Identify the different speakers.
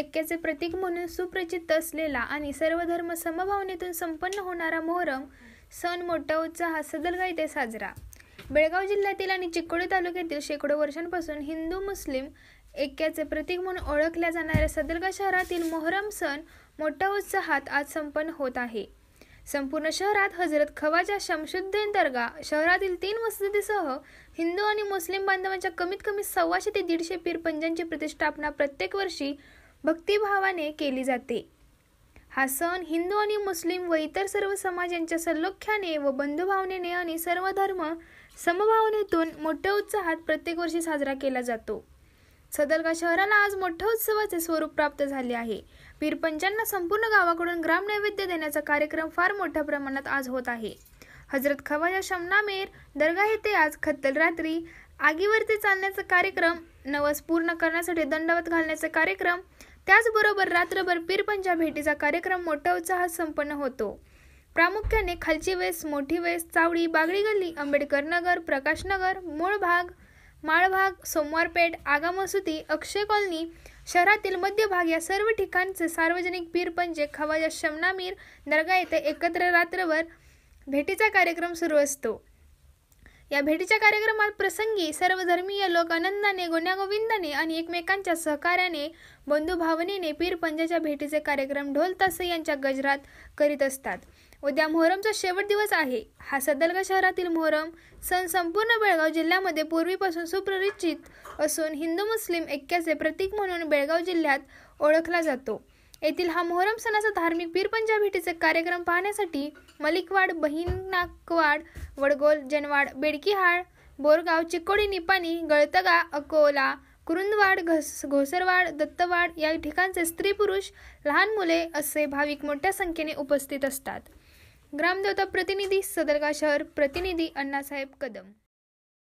Speaker 1: ऐक्याचे प्रतीक म्हणून सुप्रसिद्ध असलेला आणि सर्व धर्म समभावनेतून संपन्न होणारा मोहरम सण मोठ्या उत्साहात सदलगा येथे साजरा. बेळगाव जिल्ह्यातील आणि चिक्कोडी तालुक्यातील शेकडो वर्षांपासून हिंदू मुस्लिम ऐक्याचे प्रतीक म्हणून ओळखल्या जाणाऱ्या सदलगा शहरातील मोहरम सण मोठ्या उत्साहात आज संपन्न होत आहे. संपूर्ण शहरात हजरत ख्वाजा शमशुद्दीन दर्गा शहरातील 3 मशिदीसह हिंदू आणि मुस्लिम बांधवांच्या कमीत कमी 125 ते 150 पीरपंजांची प्रतिष्ठापना प्रत्येक वर्षी भक्तिभावाने केली जाते. हा सण हिंदू आणि मुस्लिम व इतर सर्व समाजांच्या सलोख्याने व बंधुभावनेने आणि सर्व धर्म समभावनेतून मोठ्या उत्साहात प्रत्येक वर्षी साजरा केला जातो. सदलगा शहराला आज मोठ्या उत्सवाचे स्वरूप प्राप्त झाले आहे. पीरपंजांना संपूर्ण गावाकडून ग्राम नैवेद्य देण्याचा कार्यक्रम फार मोठ्या प्रमाणात आज होत आहे. हजरत ख्वाजा शमनामेर दर्गा येथे आज खत्तल रात्री आगीवरती चालण्याचा कार्यक्रम, नवस पूर्ण करण्यासाठी दंडवत घालण्याचा कार्यक्रम, त्याचबरोबर रात्रभर पीरपंजा भेटीचा कार्यक्रम मोठ्या उत्साहात संपन्न होतो. प्रामुख्याने खालची वेस, मोठी वेस, चावडी, बागडी गल्ली, आंबेडकर नगर, प्रकाश नगर, मूळ भाग, माळभाग, सोमवारपेठ, आगा मसुदी, अक्षय कॉलनी, शहरातील मध्यभाग या सर्व ठिकाणचे सार्वजनिक पीरपंजे ख्वाजा शमनामेर दर्गा येथे एकत्र रात्रभर भेटीचा कार्यक्रम सुरू असतो. या भेटीच्या कार्यक्रमात प्रसंगी सर्व धर्मीय लोक आनंदाने, गुण्यागोविंदाने आणि एकमेकांच्या सहकार्याने, बंधुभावनेने पीरपंजाच्या भेटीचे कार्यक्रम ढोल तासे यांच्या गजरात करीत असतात. उद्या मोहरमचा शेवट दिवस आहे. हा सदलगा शहरातील मोहरम सण संपूर्ण बेळगाव जिल्ह्यामध्ये पूर्वीपासून सुपरिचित असून हिंदू मुस्लिम ऐक्याचे प्रतीक म्हणून बेळगाव जिल्ह्यात ओळखला जातो. येथील हा मोहरम सणाचा धार्मिक पीरपंजा भेटीचे कार्यक्रम पाहण्यासाठी मलिकवाड, बहिनाकवाड, वडगोल, जनवाड, बेडकीहाळ, बोरगाव, चिक्कोडी, निपाणी, गळतगा, अकोला, कुरुंदवाड, घोसरवाड, दत्तवाड या ठिकाणचे स्त्री पुरुष, लहान मुले असे भाविक मोठ्या संख्येने उपस्थित असतात. ग्रामदेवता प्रतिनिधी सदलगा शहर प्रतिनिधी अण्णासाहेब कदम.